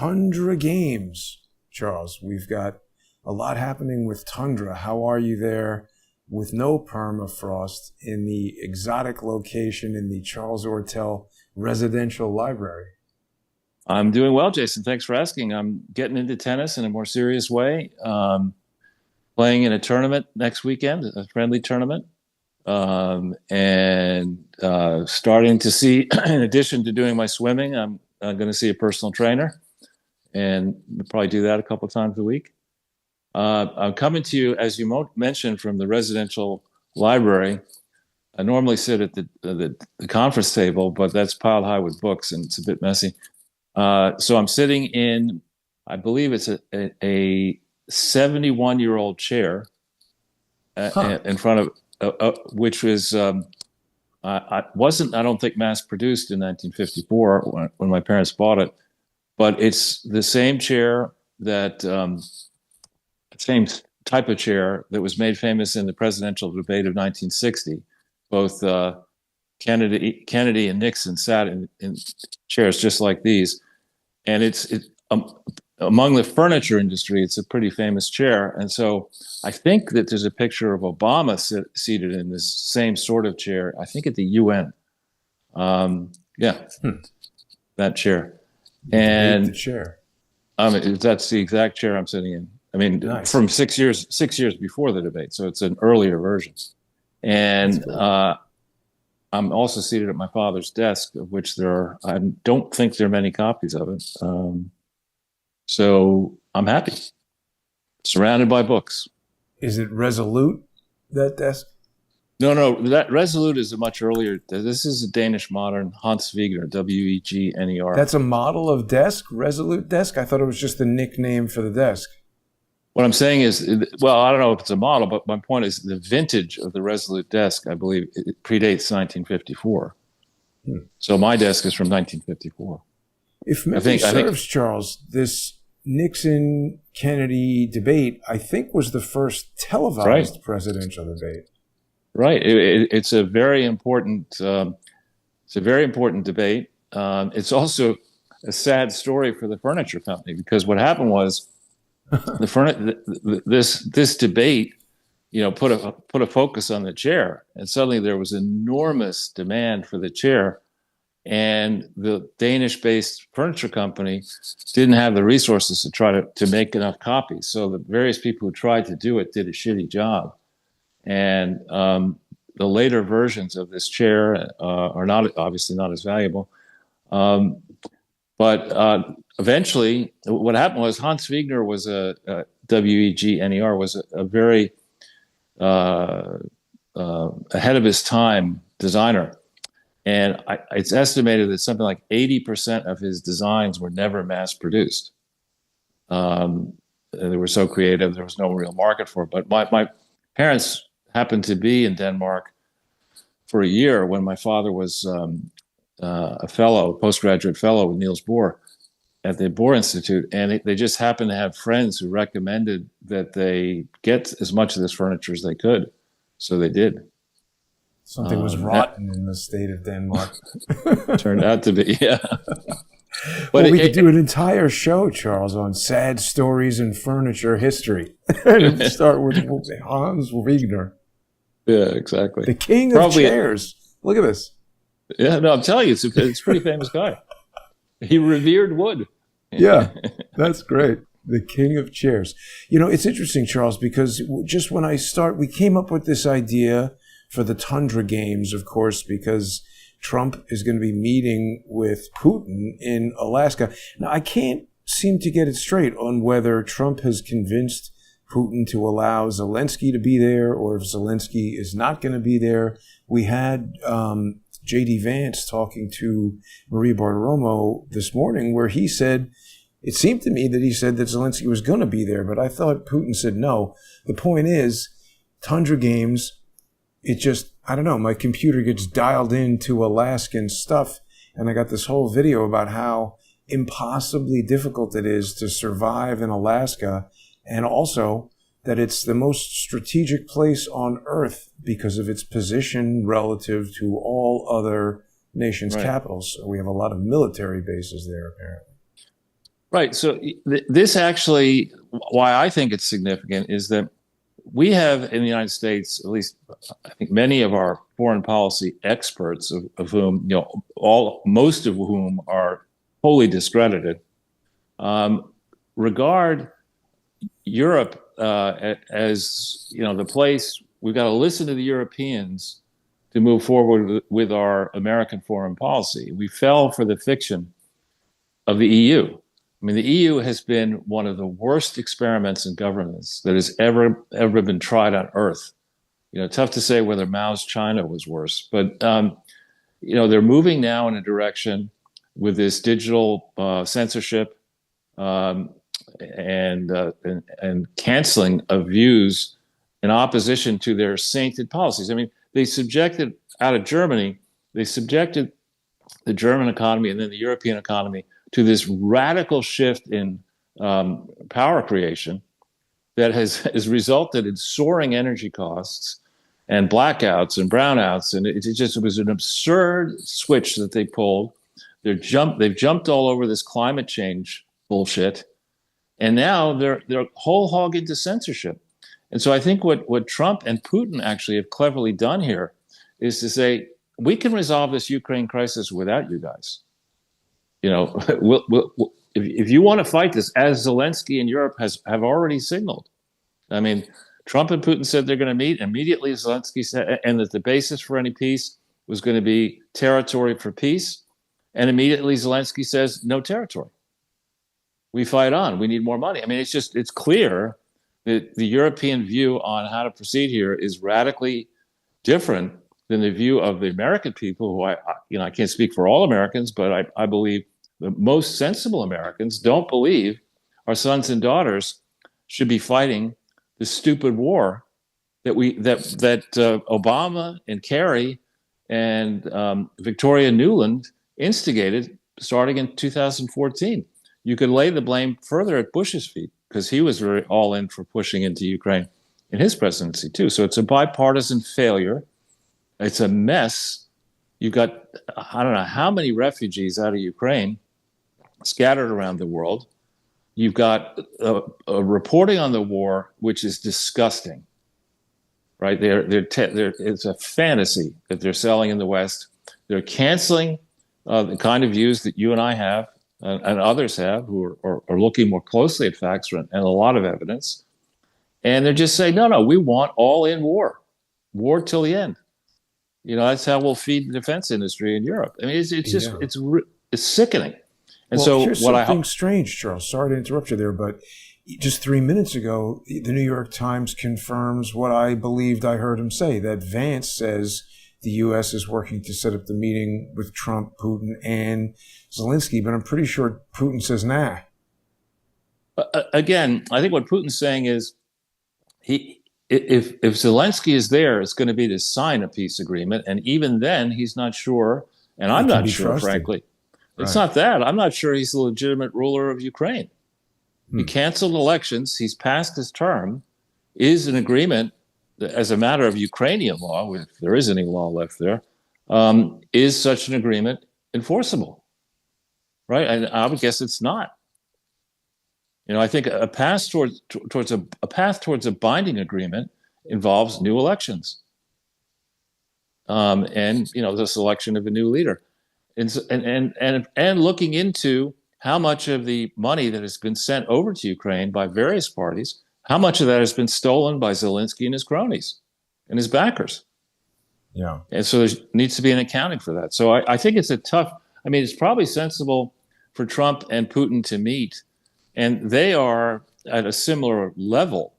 Tundra Games, Charles. We've got a lot happening with Tundra. How are you there with no permafrost in the exotic location in the Charles Ortel Residential Library? I'm doing well, Jason. Thanks for asking. I'm getting into tennis in a more serious way. Playing in a tournament next weekend, a friendly tournament, and starting to see, in addition to doing my swimming, I'm going to see a personal trainer, and probably do that a couple of times a week. I'm coming to you, as you mentioned, from the residential library. I normally sit at the conference table, but that's piled high with books, and it's a bit messy. So I'm sitting in, I believe it's a 71-year-old chair in front of, which was, wasn't, I don't think, mass produced in 1954 when my parents bought it, but it's the same chair that, same type of chair that was made famous in the presidential debate of 1960. Both Kennedy and Nixon sat in chairs just like these. And among the furniture industry, it's a pretty famous chair. And so I think that there's a picture of Obama seated in this same sort of chair, I think at the UN. That chair. And the chair. That's the exact chair I'm sitting in. I mean, nice. From 6 years before the debate. So it's an earlier version. And cool. I'm also seated at my father's desk, of which I don't think there are many copies of it. So I'm happy, surrounded by books. Is it Resolute, that desk? No, that Resolute is a much earlier. This is a Danish modern, Hans Wegner, Wegner. That's a model of desk, Resolute desk? I thought it was just the nickname for the desk. What I'm saying is, well, I don't know if it's a model, but my point is the vintage of the Resolute desk, I believe, it predates 1954. So my desk is from 1954. If memory serves, Charles, this Nixon-Kennedy debate, I think, was the first televised presidential debate. Right. It's a very important. It's a very important debate. It's also a sad story for the furniture company, because what happened was this debate, put a focus on the chair, and suddenly there was enormous demand for the chair, and the Danish-based furniture company didn't have the resources to try to make enough copies. So the various people who tried to do it did a shitty job, and the later versions of this chair are obviously not as valuable. But eventually, what happened was Hans Wegner was Wegner was a very ahead of his time designer. And it's estimated that something like 80% of his designs were never mass produced. They were so creative, there was no real market for it. But my parents happened to be in Denmark for a year when my father was a postgraduate fellow with Niels Bohr at the Bohr Institute. And they just happened to have friends who recommended that they get as much of this furniture as they could. So they did. Something was rotten in the state of Denmark. Turned out to be, yeah. But we could do an entire show, Charles, on sad stories in furniture history. And start with Hans Wegner. Yeah, exactly. The king of chairs. Look at this. Yeah, no, I'm telling you, it's a pretty famous guy. He revered wood. Yeah, that's great. The king of chairs. It's interesting, Charles, because just when we came up with this idea for the Tundra Games, of course, because Trump is going to be meeting with Putin in Alaska. Now, I can't seem to get it straight on whether Trump has convinced Putin to allow Zelensky to be there, or if Zelensky is not going to be there. We had J.D. Vance talking to Maria Bartiromo this morning, where he said, it seemed to me that he said that Zelensky was going to be there, but I thought Putin said no. The point is, Tundra Games, I don't know, my computer gets dialed into Alaskan stuff, and I got this whole video about how impossibly difficult it is to survive in Alaska, and also that it's the most strategic place on Earth because of its position relative to all other nations' capitals. So we have a lot of military bases there, apparently. Right. So this actually, why I think it's significant is that we have in the United States, at least I think many of our foreign policy experts, of whom, most of whom are wholly discredited, regard Europe as, the place we've got to listen to the Europeans to move forward with our American foreign policy. We fell for the fiction of the EU. I mean, the EU has been one of the worst experiments in governance that has ever been tried on Earth. Tough to say whether Mao's China was worse, but they're moving now in a direction with this digital censorship and canceling of views in opposition to their sainted policies. I mean, they subjected the German economy and then the European economy to this radical shift in power creation that has resulted in soaring energy costs and blackouts and brownouts. And it was an absurd switch that they pulled. They've jumped all over this climate change bullshit. And now they're whole hog into censorship. And so I think what Trump and Putin actually have cleverly done here is to say, we can resolve this Ukraine crisis without you guys. If you want to fight this, as Zelensky in Europe have already signaled. I mean, Trump and Putin said they're going to meet. Immediately, Zelensky said, and that the basis for any peace was going to be territory for peace. And immediately, Zelensky says, no territory. We fight on. We need more money. I mean, it's clear that the European view on how to proceed here is radically different than the view of the American people, who I can't speak for all Americans, but I believe the most sensible Americans don't believe our sons and daughters should be fighting the stupid war that Obama and Kerry and Victoria Nuland instigated starting in 2014. You could lay the blame further at Bush's feet because he was very all in for pushing into Ukraine in his presidency too. So it's a bipartisan failure. It's a mess. You've got, I don't know how many refugees out of Ukraine scattered around the world. You've got a reporting on the war, which is disgusting, right? It's a fantasy that they're selling in the West. They're canceling the kind of views that you and I have and others have who are looking more closely at facts and a lot of evidence. And they're just saying, no, we want all in war till the end. That's how we'll feed the defense industry in Europe. I mean, it's sickening. And well, so here's something strange, Charles. Sorry to interrupt you there, but just 3 minutes ago, the New York Times confirms what I believed I heard him say, that Vance says the U.S. is working to set up the meeting with Trump, Putin, and Zelensky, but I'm pretty sure Putin says nah. Again, I think what Putin's saying is if Zelensky is there, it's going to be to sign a peace agreement, and even then, he's not sure, and I'm not sure, frankly. It's not that. I'm not sure he's the legitimate ruler of Ukraine. He canceled elections. He's passed his term. Is an agreement, as a matter of Ukrainian law, if there is any law left there, is such an agreement enforceable? Right? And I would guess it's not. I think a path towards a binding agreement involves new elections, and the selection of a new leader. And looking into how much of the money that has been sent over to Ukraine by various parties, how much of that has been stolen by Zelensky and his cronies and his backers. Yeah. And so there needs to be an accounting for that. So I think it's it's probably sensible for Trump and Putin to meet, and they are at a similar level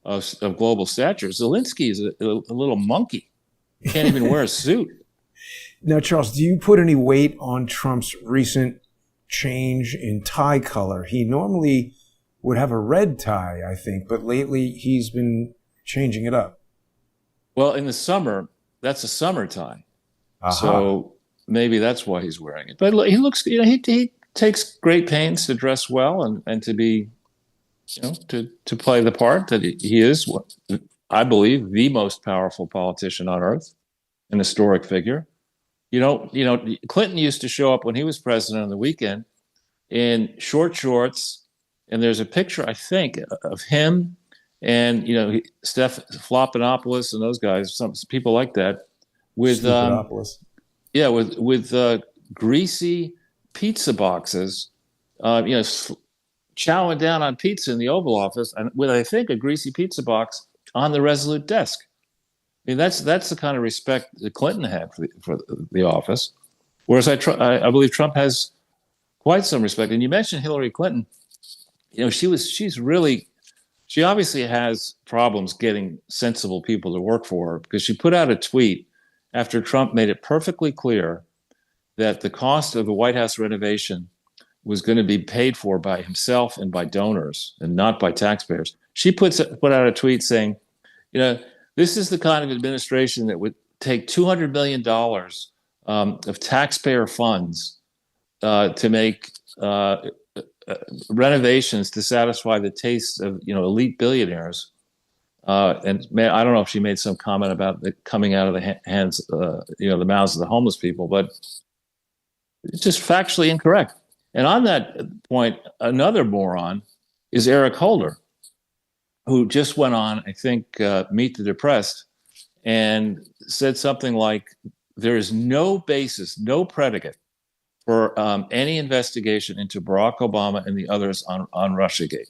of global stature. Zelensky is a little monkey. He can't even wear a suit. Now, Charles, do you put any weight on Trump's recent change in tie color? He normally would have a red tie, I think, but lately he's been changing it up. Well, in the summer, that's a summer tie. Uh-huh. So maybe that's why he's wearing it. But he looks, he takes great pains to dress well and to be, to play the part that he is, I believe, the most powerful politician on earth, an historic figure. Clinton used to show up when he was president on the weekend in short shorts, and there's a picture, I think, of him and Steph Floppanopoulos and those guys, some people like that, with yeah, with greasy pizza boxes, chowing down on pizza in the Oval Office, and with, I think, a greasy pizza box on the Resolute desk. I mean, that's the kind of respect that Clinton had for the office, whereas I believe Trump has quite some respect. And you mentioned Hillary Clinton. She obviously has problems getting sensible people to work for her, because she put out a tweet after Trump made it perfectly clear that the cost of the White House renovation was going to be paid for by himself and by donors and not by taxpayers. She put out a tweet saying, this is the kind of administration that would take $200 million of taxpayer funds to make renovations to satisfy the tastes of elite billionaires. And I don't know if she made some comment about it coming out of the hands, the mouths of the homeless people, but it's just factually incorrect. And on that point, another moron is Eric Holder, who just went on, I think, Meet the Depressed, and said something like, there is no basis, no predicate for any investigation into Barack Obama and the others on Russiagate.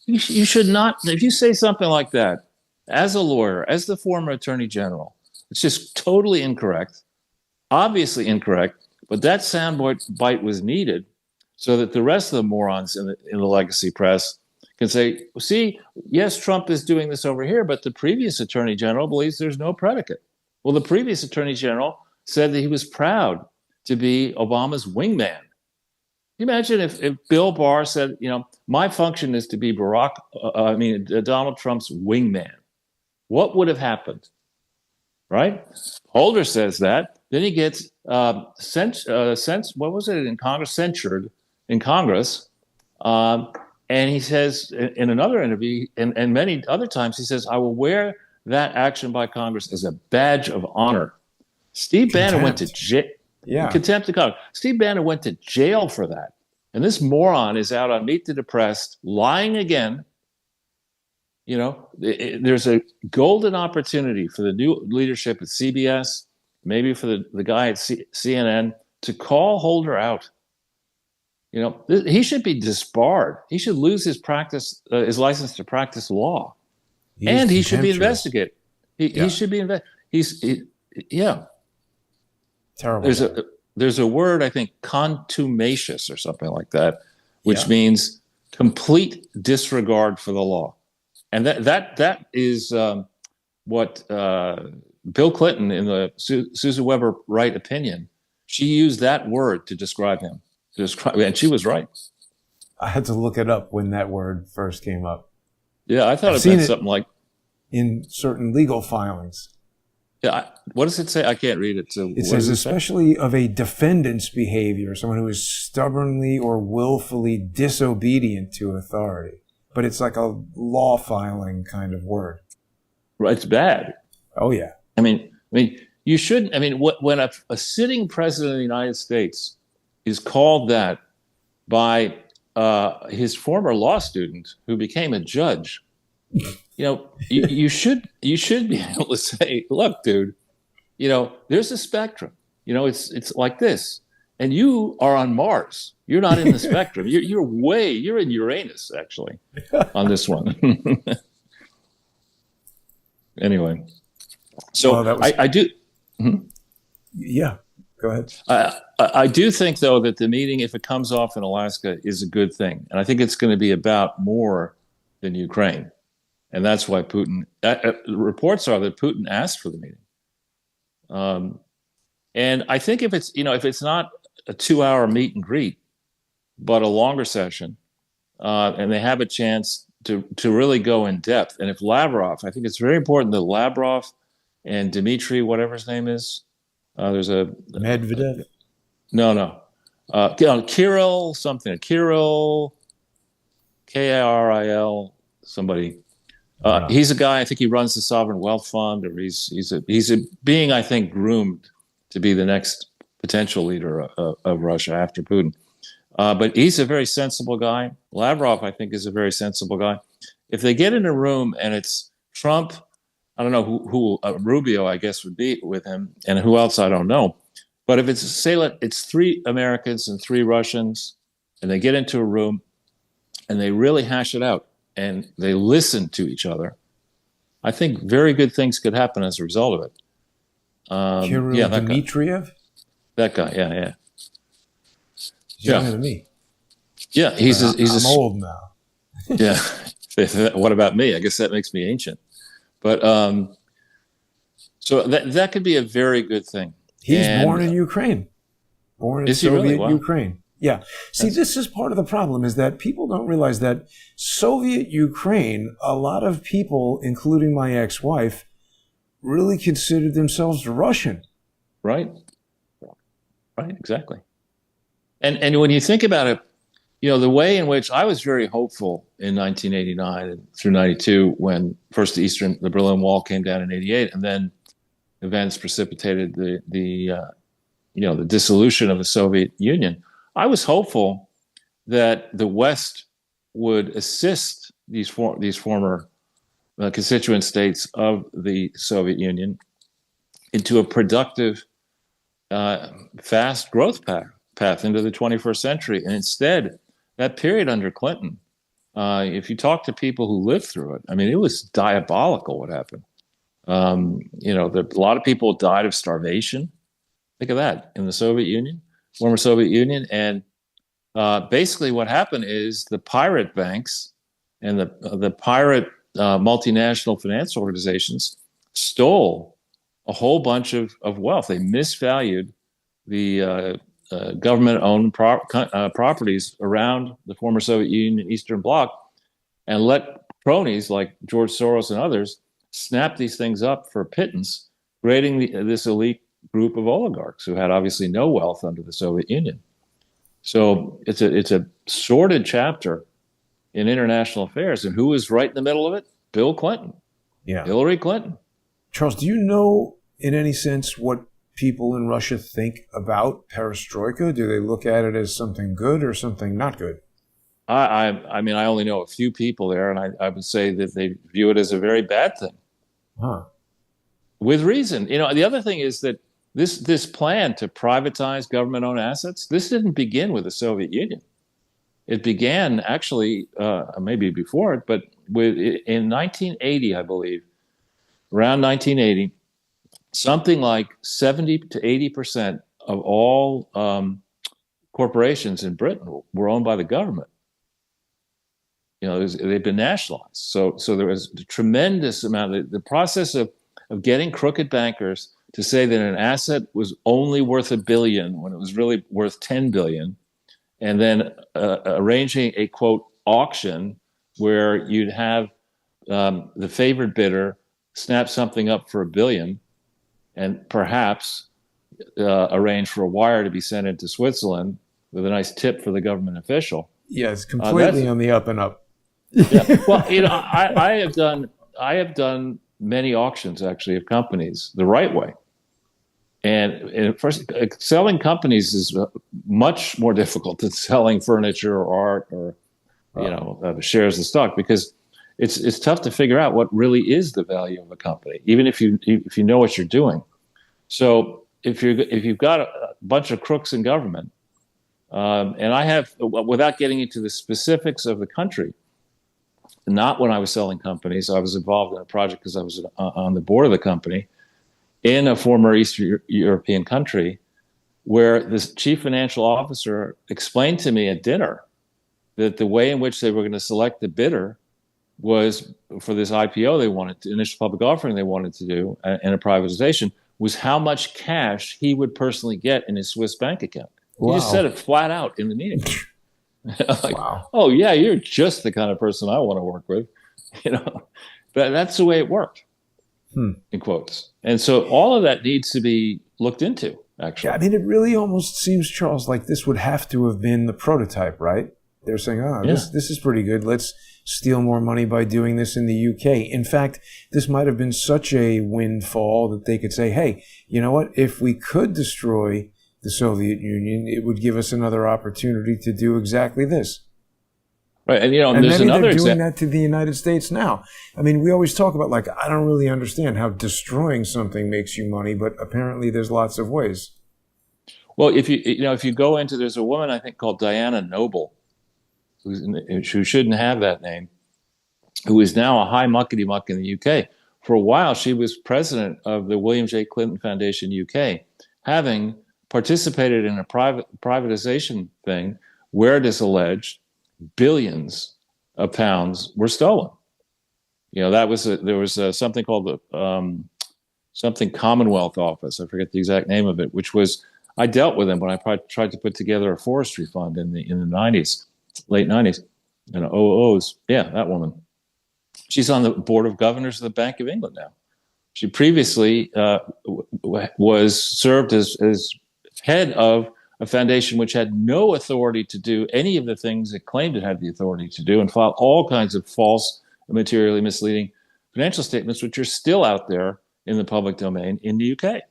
You should not, if you say something like that, as a lawyer, as the former attorney general, it's just totally incorrect, obviously incorrect, but that soundbite was needed so that the rest of the morons in the legacy press can say, see, yes, Trump is doing this over here, but the previous attorney general believes there's no predicate. Well, the previous attorney general said that he was proud to be Obama's wingman. Can you imagine if Bill Barr said, my function is to be Donald Trump's wingman? What would have happened? Right? Holder says that. Then he gets what was it in Congress? Censured in Congress. And he says in another interview, and many other times, he says, I will wear that action by Congress as a badge of honor. Steve Bannon went to jail. Yeah. Contempt of Congress. Steve Bannon went to jail for that. And this moron is out on Meet the Depressed, lying again. There's a golden opportunity for the new leadership at CBS, maybe for the guy at CNN, to call Holder out. He should be disbarred. He should lose his license to practice law, and he should be investigated. He should be investigated. Terrible. There's a word, I think, contumacious or something like that, which means complete disregard for the law, and that is what Bill Clinton, in the Susan Weber Wright opinion, she used that word to describe him. And she was right. I had to look it up when that word first came up. Yeah, I thought it meant something like in certain legal filings. Yeah, what does it say? I can't read it. So it says, especially of a defendant's behavior, someone who is stubbornly or willfully disobedient to authority. But it's like a law filing kind of word. Right, it's bad. Oh yeah. I mean, you shouldn't. I mean, when a sitting president of the United States is called that by his former law student who became a judge, you should be able to say, look, dude, there's a spectrum. It's like this, and you are on Mars. You're not in the spectrum. You're in Uranus, actually, on this one. Anyway, so I do. Mm-hmm. Yeah, go ahead. I do think, though, that the meeting, if it comes off in Alaska, is a good thing. And I think it's going to be about more than Ukraine. And that's why Putin, reports are that Putin asked for the meeting. And I think if it's not a 2-hour meet and greet, but a longer session, and they have a chance to really go in depth. And if Lavrov, I think it's very important that Lavrov and Dmitry, whatever his name is, there's a Medvedev. No. Kirill something. Kirill, Kiril, somebody. He's a guy. I think he runs the Sovereign Wealth Fund, or he's being, I think, groomed to be the next potential leader of Russia after Putin. But he's a very sensible guy. Lavrov, I think, is a very sensible guy. If they get in a room and it's Trump, I don't know who Rubio, I guess, would be with him, and who else, I don't know. But if it's, say, it's 3 Americans and 3 Russians, and they get into a room and they really hash it out and they listen to each other, I think very good things could happen as a result of it. Kirill Dmitriev? That guy, yeah. He's younger than me. Yeah, I'm old now. Yeah. What about me? I guess that makes me ancient. But so that could be a very good thing. He's born in Ukraine. Born in Soviet really? Wow. Ukraine. Yeah. See, this is part of the problem, is that people don't realize that Soviet Ukraine, a lot of people, including my ex-wife, really considered themselves Russian. Right, exactly. And when you think about it, the way in which I was very hopeful in 1989 and through 92, when first the Berlin Wall came down in 88, and then events precipitated the dissolution of the Soviet Union. I was hopeful that the West would assist these former constituent states of the Soviet Union into a productive, fast growth path into the 21st century. And instead, that period under Clinton, if you talk to people who lived through it, I mean, it was diabolical what happened. A lot of people died of starvation. Think of that in the former Soviet Union. And basically what happened is the pirate banks and the pirate multinational finance organizations stole a whole bunch of wealth. They misvalued the government-owned properties around the former Soviet Union Eastern Bloc and let cronies like George Soros and others snap these things up for pittance, creating this elite group of oligarchs who had obviously no wealth under the Soviet Union. So it's a sordid chapter in international affairs. And who was right in the middle of it? Bill Clinton. Yeah. Hillary Clinton. Charles, do you know in any sense what people in Russia think about perestroika? Do they look at it as something good or something not good? I mean, I only know a few people there, and I would say that they view it as a very bad thing. Huh. With reason. The other thing is that this plan to privatize government-owned assets, this didn't begin with the Soviet Union. It began actually, maybe before it, but in 1980, I believe, around 1980, something like 70 to 80% of all corporations in Britain were owned by the government. They've been nationalized. So there was a tremendous amount of the process of getting crooked bankers to say that an asset was only worth $1 billion when it was really worth $10 billion, and then arranging a, quote, auction where you'd have the favored bidder snap something up for $1 billion and perhaps arrange for a wire to be sent into Switzerland with a nice tip for the government official. Yes, completely on the up and up. Yeah. Well, I have done many auctions actually of companies the right way. And first, selling companies is much more difficult than selling furniture or art or shares of stock, because it's tough to figure out what really is the value of a company, even if you know what you're doing. So if you've got a bunch of crooks in government, and I have, without getting into the specifics of the country, not when I was selling companies, I was involved in a project because I was on the board of the company in a former Eastern European country, where this chief financial officer explained to me at dinner that the way in which they were going to select the bidder was for this IPO they wanted to, initial public offering they wanted to do, and a privatization, was how much cash he would personally get in his Swiss bank account. Wow. He just said it flat out in the meeting. Wow. Oh yeah, you're just the kind of person I want to work with, But that's the way it worked, in quotes. And so all of that needs to be looked into, actually. Yeah, I mean, it really almost seems, Charles, like this would have to have been the prototype, right? They're saying, this is pretty good. Let's steal more money by doing this in the UK. In fact, this might have been such a windfall that they could say, hey, you know what? If we could destroy the Soviet Union, it would give us another opportunity to do exactly this. Right, and And there's maybe another they're doing example. that to the United States now. I mean, we always talk about, like, I don't really understand how destroying something makes you money, but apparently there's lots of ways. Well, if you go into, there's a woman I think called Diana Noble, who shouldn't have that name, who is now a high muckety muck in the UK. For a while, she was president of the William J. Clinton Foundation UK, having participated in a privatization thing where it is alleged billions of pounds were stolen. There was something called the something Commonwealth Office. I forget the exact name of it, which was, I dealt with them when I tried to put together a forestry fund in the 90s, late 90s, and OOs. Yeah, that woman. She's on the board of governors of the Bank of England now. She previously was served as head of a foundation which had no authority to do any of the things it claimed it had the authority to do, and filed all kinds of false, materially misleading financial statements, which are still out there in the public domain in the UK.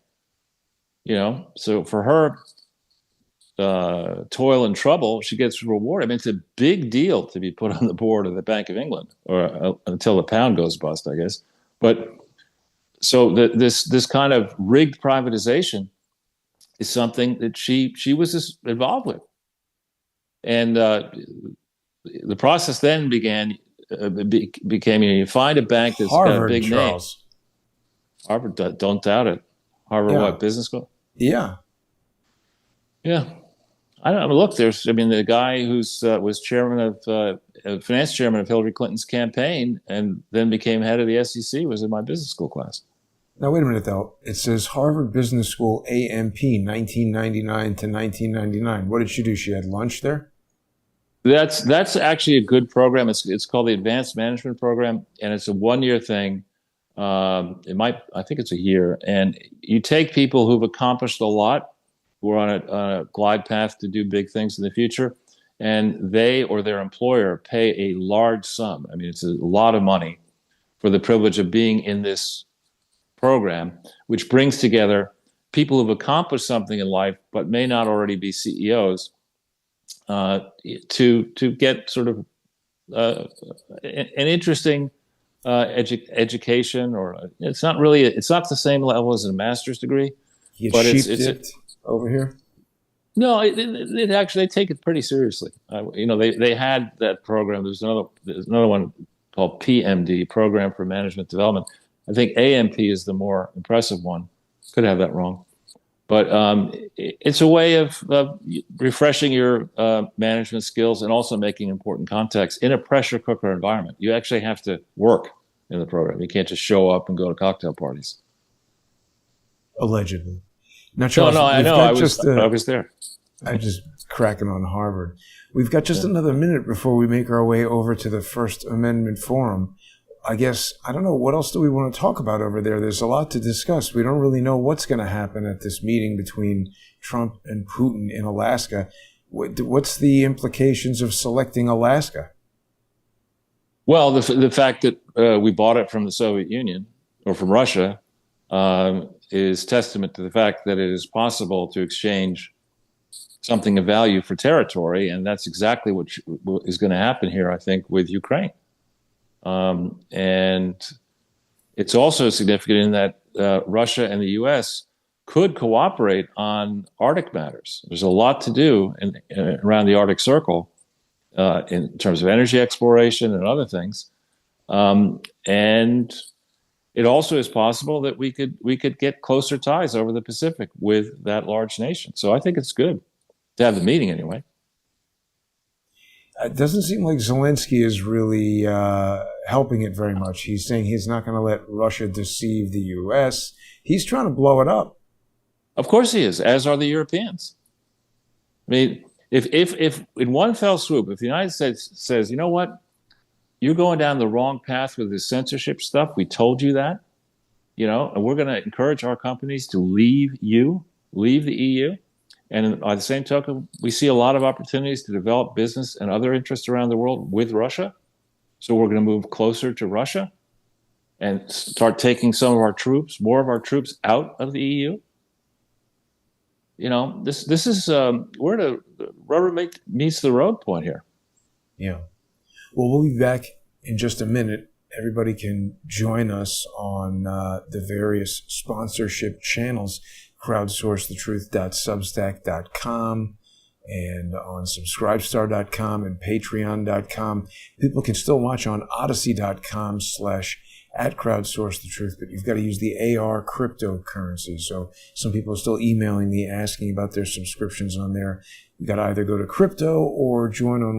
So for her toil and trouble, she gets reward. I mean, it's a big deal to be put on the board of the Bank of England, or until the pound goes bust, I guess. But so this kind of rigged privatization is something that she was involved with, and the process then became you find a bank that's got a big Charles. name. Harvard, don't doubt it. Harvard, Yeah. what, business school? Yeah. Yeah. I don't know. Look, the guy who's was finance chairman of Hillary Clinton's campaign and then became head of the SEC was in my business school class. Now, wait a minute, though. It says Harvard Business School AMP, 1999 to 1999. What did she do? She had lunch there? That's actually a good program. It's called the Advanced Management Program, and it's a 1-year thing. I think it's a year. And you take people who've accomplished a lot, who are on a glide path to do big things in the future, and they or their employer pay a large sum. I mean, it's a lot of money for the privilege of being in this program, which brings together people who've accomplished something in life but may not already be CEOs, to get sort of an interesting education, or it's not the same level as a master's degree, but it's over here. No, it actually, they take it pretty seriously. They had that program. There's another one called PMD, Program for Management Development. I think AMP is the more impressive one. Could have that wrong, but it's a way of refreshing your management skills and also making important contacts in a pressure cooker environment. You actually have to work in the program. You can't just show up and go to cocktail parties. Allegedly. Now, Charles, no, I know. I was there. I'm just cracking on Harvard. We've got just another minute before we make our way over to the First Amendment Forum. I guess, I don't know, what else do we want to talk about over there? There's a lot to discuss. We don't really know what's going to happen at this meeting between Trump and Putin in Alaska. What's the implications of selecting Alaska? Well, the fact that we bought it from the Soviet Union, or from Russia, is testament to the fact that it is possible to exchange something of value for territory, and that's exactly what is going to happen here, I think, with Ukraine. And it's also significant in that Russia and the U.S. could cooperate on Arctic matters. There's a lot to do around the Arctic Circle in terms of energy exploration and other things. And it also is possible that we could get closer ties over the Pacific with that large nation. So I think it's good to have the meeting anyway. It doesn't seem like Zelensky is really helping it very much. He's saying he's not going to let Russia deceive the U.S. He's trying to blow it up. Of course he is, as are the Europeans. I mean, if in one fell swoop, if the United States says, you know what, you're going down the wrong path with this censorship stuff, we told you that, and we're going to encourage our companies to leave the EU. And by the same token, we see a lot of opportunities to develop business and other interests around the world with Russia. So we're going to move closer to Russia and start taking more of our troops out of the EU. this is where the rubber meets the road point here. Yeah. Well, we'll be back in just a minute. Everybody can join us on the various sponsorship channels, crowdsourcethetruth.substack.com and on subscribestar.com and patreon.com. People can still watch on odyssey.com/@crowdsourcethetruth, but you've got to use the AR cryptocurrency. So some people are still emailing me asking about their subscriptions on there. You got to either go to crypto or join on